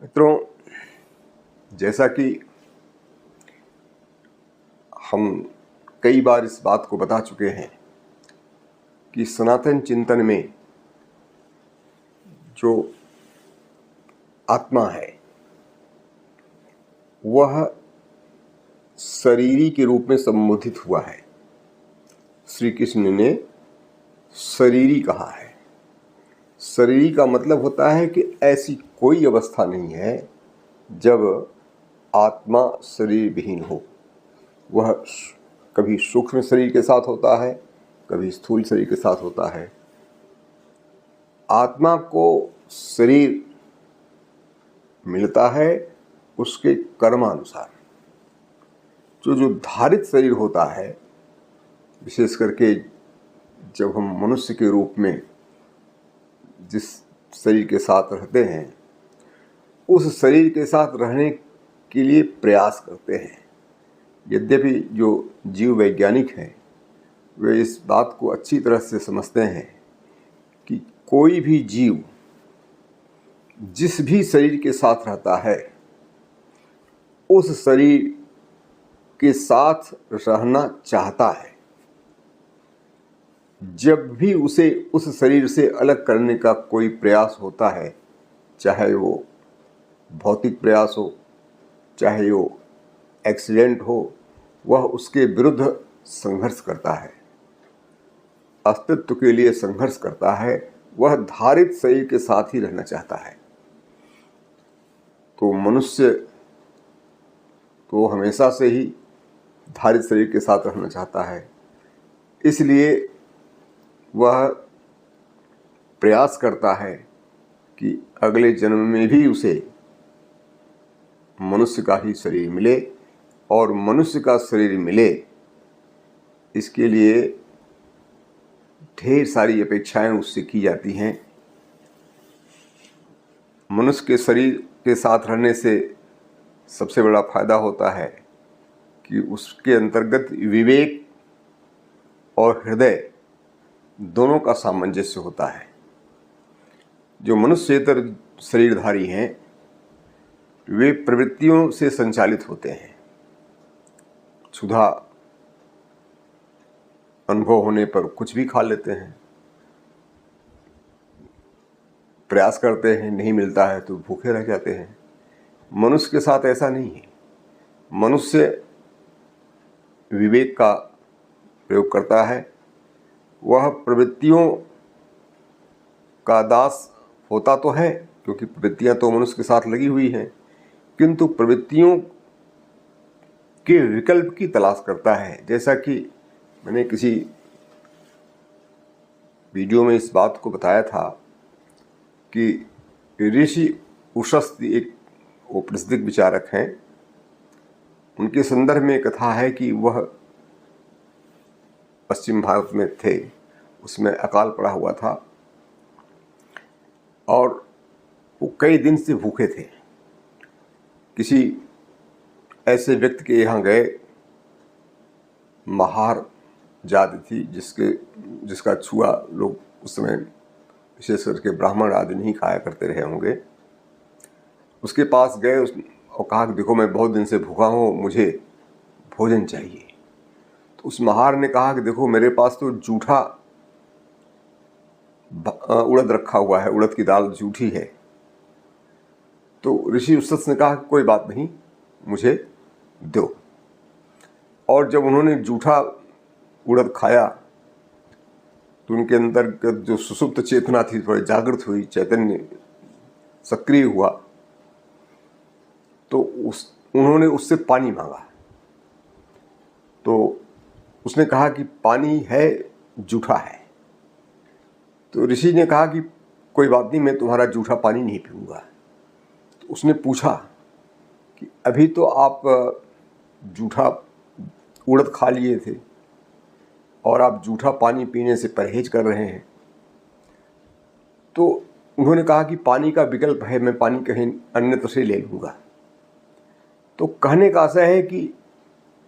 मित्रों, जैसा कि हम कई बार इस बात को बता चुके हैं कि सनातन चिंतन में जो आत्मा है वह शरीरी के रूप में संबोधित हुआ है। श्री कृष्ण ने शरीरी कहा है। शरीरी का मतलब होता है कि ऐसी कोई अवस्था नहीं है जब आत्मा शरीर विहीन हो। वह कभी सूक्ष्म शरीर के साथ होता है, कभी स्थूल शरीर के साथ होता है। आत्मा को शरीर मिलता है उसके कर्मानुसार। जो धारित शरीर होता है, विशेष करके जब हम मनुष्य के रूप में जिस शरीर के साथ रहते हैं, उस शरीर के साथ रहने के लिए प्रयास करते हैं। यद्यपि जो जीव वैज्ञानिक हैं वे इस बात को अच्छी तरह से समझते हैं कि कोई भी जीव जिस भी शरीर के साथ रहता है उस शरीर के साथ रहना चाहता है। जब भी उसे उस शरीर से अलग करने का कोई प्रयास होता है, चाहे वो भौतिक प्रयास हो, चाहे वो एक्सीडेंट हो, वह उसके विरुद्ध संघर्ष करता है, अस्तित्व के लिए संघर्ष करता है। वह धारित शरीर के साथ ही रहना चाहता है। तो मनुष्य तो हमेशा से ही धारित शरीर के साथ रहना चाहता है, इसलिए वह प्रयास करता है कि अगले जन्म में भी उसे मनुष्य का ही शरीर मिले, और मनुष्य का शरीर मिले इसके लिए ढेर सारी अपेक्षाएं उससे की जाती हैं। मनुष्य के शरीर के साथ रहने से सबसे बड़ा फायदा होता है कि उसके अंतर्गत विवेक और हृदय दोनों का सामंजस्य होता है। जो मनुष्येतर शरीरधारी हैं वे प्रवृत्तियों से संचालित होते हैं। क्षुधा अनुभव होने पर कुछ भी खा लेते हैं, प्रयास करते हैं, नहीं मिलता है तो भूखे रह जाते हैं। मनुष्य के साथ ऐसा नहीं है। मनुष्य विवेक का प्रयोग करता है। वह प्रवृत्तियों का दास होता तो है, क्योंकि प्रवृत्तियां तो मनुष्य के साथ लगी हुई हैं, किंतु प्रवृत्तियों के विकल्प की तलाश करता है। जैसा कि मैंने किसी वीडियो में इस बात को बताया था कि ऋषि उशस्ति एक औपनिषदिक विचारक हैं। उनके संदर्भ में कथा है कि वह पश्चिम भारत में थे, उसमें अकाल पड़ा हुआ था और वो कई दिन से भूखे थे। किसी ऐसे व्यक्ति के यहाँ गए, महार जाति थी जिसका छुआ लोग उस समय विशेष करके ब्राह्मण आदि नहीं खाया करते रहे होंगे। उसके पास गए और कहा कि देखो मैं बहुत दिन से भूखा हूँ, मुझे भोजन चाहिए। तो उस महार ने कहा कि देखो मेरे पास तो जूठा उड़द रखा हुआ है, उड़द की दाल जूठी है। तो ऋषि उशस ने कहा कोई बात नहीं, मुझे दो। और जब उन्होंने जूठा उड़द खाया तो उनके अंदर जो सुसुप्त चेतना थी थोड़ी जागृत हुई, चैतन्य सक्रिय हुआ। तो उन्होंने उससे पानी मांगा। तो उसने कहा कि पानी है, जूठा है। तो ऋषि ने कहा कि कोई बात नहीं, मैं तुम्हारा जूठा पानी नहीं पीऊँगा। तो उसने पूछा कि अभी तो आप जूठा उड़द खा लिए थे और आप जूठा पानी पीने से परहेज कर रहे हैं। तो उन्होंने कहा कि पानी का विकल्प है, मैं पानी कहीं अन्यत्र से ले लूँगा। तो कहने का आशय है कि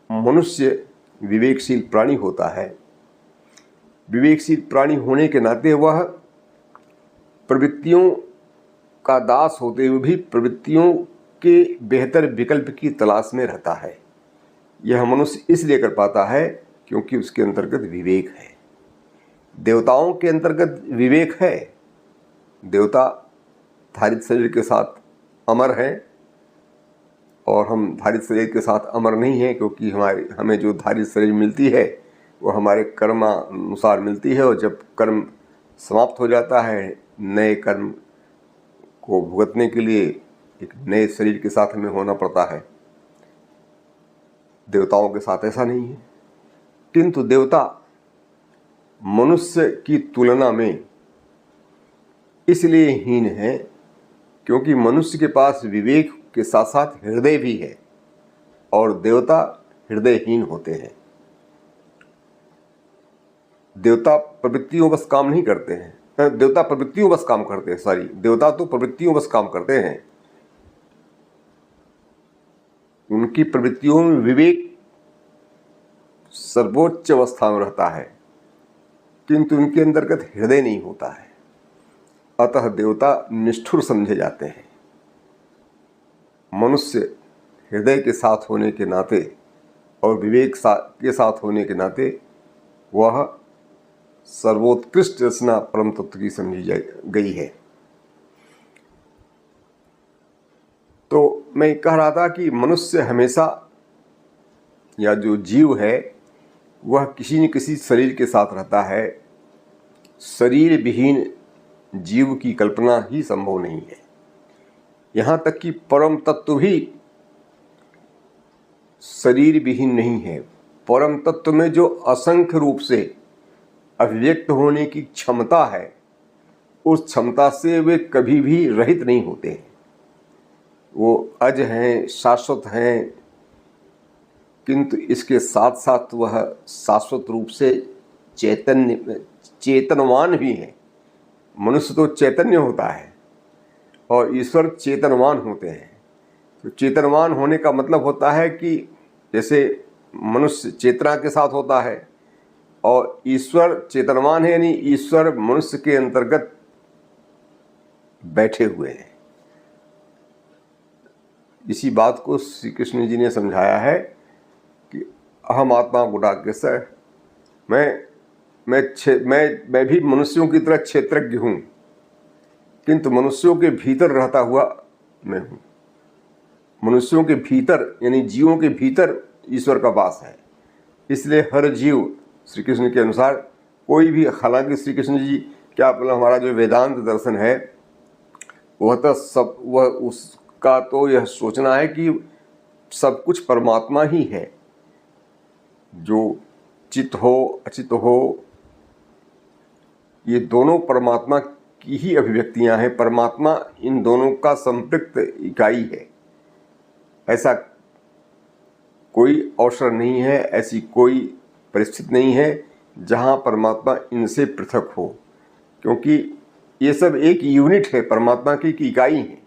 मनुष्य विवेकशील प्राणी होता है। विवेकशील प्राणी होने के नाते वह प्रवृत्तियों का दास होते हुए भी प्रवृत्तियों के बेहतर विकल्प की तलाश में रहता है। यह मनुष्य इसलिए कर पाता है क्योंकि उसके अंतर्गत विवेक है। देवताओं के अंतर्गत विवेक है। देवता धारित शरीर के साथ अमर हैं और हम धारित शरीर के साथ अमर नहीं हैं, क्योंकि हमें जो धारित शरीर मिलती है वो हमारे कर्मानुसार मिलती है, और जब कर्म समाप्त हो जाता है नए कर्म को भुगतने के लिए एक नए शरीर के साथ हमें होना पड़ता है। देवताओं के साथ ऐसा नहीं है, किंतु देवता मनुष्य की तुलना में इसलिए हीन है क्योंकि मनुष्य के पास विवेक के साथ साथ हृदय भी है, और देवता हृदयहीन होते हैं। देवता प्रवृत्तियों बस काम नहीं करते हैं, देवता प्रवृत्तियों बस काम करते हैं, देवता तो प्रवृत्तियों बस काम करते हैं। उनकी प्रवृत्तियों में विवेक सर्वोच्च अवस्था में रहता है, किंतु उनके अंतर्गत हृदय नहीं होता है। अतः देवता निष्ठुर समझे जाते हैं। मनुष्य हृदय के साथ होने के नाते और विवेक के साथ होने के नाते वह सर्वोत्कृष्ट रचना परम तत्व की समझी गई है। तो मैं कह रहा था कि मनुष्य हमेशा, या जो जीव है, वह किसी न किसी शरीर के साथ रहता है। शरीर विहीन जीव की कल्पना ही संभव नहीं है। यहाँ तक कि परम तत्व भी शरीर विहीन नहीं है। परम तत्व में जो असंख्य रूप से अभिव्यक्त होने की क्षमता है, उस क्षमता से वे कभी भी रहित नहीं होते हैं। वो अज हैं, शाश्वत हैं, किंतु इसके साथ साथ वह शाश्वत रूप से चेतनवान भी है। मनुष्य तो चैतन्य होता है और ईश्वर चेतनवान होते हैं। तो चेतनवान होने का मतलब होता है कि जैसे मनुष्य चेतना के साथ होता है और ईश्वर चेतनवान है, यानी ईश्वर मनुष्य के अंतर्गत बैठे हुए हैं। इसी बात को श्री कृष्ण जी ने समझाया है कि अहम आत्मा गुडाकेश, मैं भी मनुष्यों की तरह क्षेत्रज्ञ हूँ, किंतु मनुष्यों के भीतर रहता हुआ मैं हूँ। मनुष्यों के भीतर यानी जीवों के भीतर ईश्वर का वास है। इसलिए हर जीव श्री कृष्ण के अनुसार कोई भी, हालांकि श्री कृष्ण जी क्या हमारा जो वेदांत दर्शन है वह उसका तो यह सोचना है कि सब कुछ परमात्मा ही है। जो चित्त हो अचित हो, ये दोनों परमात्मा की ही अभिव्यक्तियां हैं। परमात्मा इन दोनों का संपृक्त इकाई है। ऐसा कोई अवसर नहीं है, ऐसी कोई परिस्थिति नहीं है जहां परमात्मा इनसे पृथक हो, क्योंकि ये सब एक यूनिट है, परमात्मा की एक इकाई है।